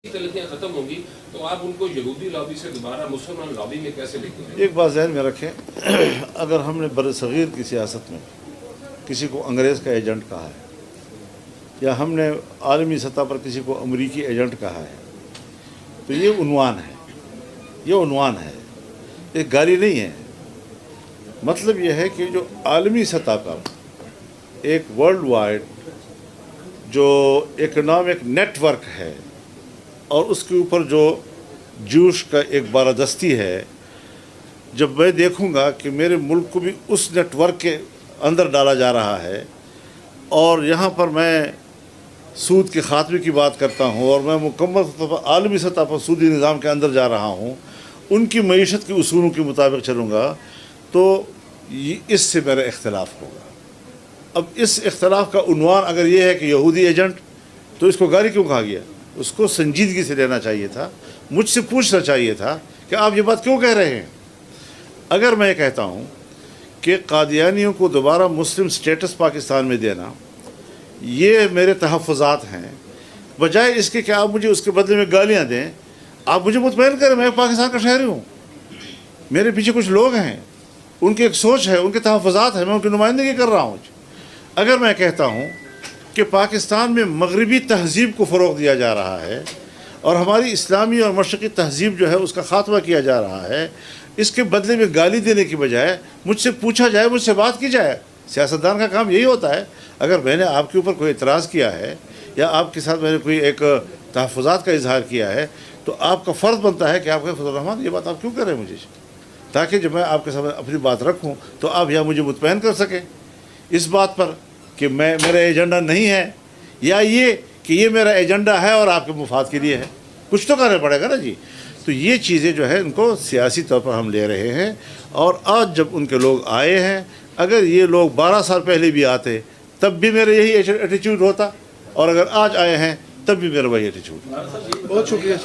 तलखियां खत्म होंगी तो आप उनको यहूदी लॉबी से दोबारा मुसलमान लॉबी में कैसे लेके आएंगे? एक बात ज़हन में रखें, अगर हमने बरसग़ीर की सियासत में किसी को अंग्रेज़ का एजेंट कहा है या हमने आलमी सतह पर किसी को अमरीकी एजेंट कहा है तो ये उन्वान है, ये उन्वान है, ये गाली नहीं है। मतलब यह है कि जो आलमी सतह पर एक वर्ल्ड वाइड जो इकनॉमिक नेटवर्क है और उसके ऊपर जो जूश का एक बारादस्ती है, जब मैं देखूंगा कि मेरे मुल्क को भी उस नेटवर्क के अंदर डाला जा रहा है और यहाँ पर मैं सूद के ख़ात्मे की बात करता हूँ और मैं मुकम्मल सतह पर आलमी सतह पर सूदी निज़ाम के अंदर जा रहा हूँ, उनकी मईशत के उसूलों के मुताबिक चलूँगा तो इससे मेरा इख्तलाफ होगा। अब इस इख्तलाफ का उन्वान अगर ये है कि यहूदी एजेंट, तो इसको गाली क्यों कहा गया? उसको संजीदगी से लेना चाहिए था, मुझसे पूछना चाहिए था कि आप ये बात क्यों कह रहे हैं। अगर मैं कहता हूँ कि कादियानियों को दोबारा मुस्लिम स्टेटस पाकिस्तान में देना ये मेरे तहफ़्फ़ुज़ात हैं, बजाय इसके कि आप मुझे उसके बदले में गालियाँ दें, आप मुझे मुतमईन करें मैं पाकिस्तान का शहरी हूँ, मेरे पीछे कुछ लोग हैं, उनकी एक सोच है, उनके तहफ़्फ़ुज़ात हैं, मैं उनकी नुमाइंदगी कर रहा हूँ। अगर मैं कहता हूँ कि पाकिस्तान में मगरबी तहज़ीब को फ़रोग़ दिया जा रहा है और हमारी इस्लामी और मशरक़ी तहज़ीब जो है उसका ख़ात्मा किया जा रहा है, इसके बदले में गाली देने की बजाय मुझसे पूछा जाए, मुझसे बात की जाए। सियासतदान का काम यही होता है। अगर मैंने आपके ऊपर कोई इतराज़ किया है या आपके साथ मैंने कोई एक तहफ़्फ़ुज़ात का इजहार किया है तो आपका फ़र्ज़ बनता है कि आप कहें फजल रहमान ये बात आप क्यों कर रहे हैं मुझे, ताकि जब मैं आपके सामने अपनी बात रखूँ तो आप यहाँ मुझे मुतमईन कर सकें इस बात पर कि मेरा एजेंडा नहीं है या ये कि ये मेरा एजेंडा है और आपके मुफाद के लिए है। कुछ तो करना पड़ेगा ना जी। तो ये चीज़ें जो है इनको सियासी तौर पर हम ले रहे हैं और आज जब उनके लोग आए हैं, अगर ये लोग 12 साल पहले भी आते तब भी मेरा यही एटीट्यूड होता और अगर आज आए हैं तब भी मेरा वही एटीट्यूड। बहुत शुक्रिया।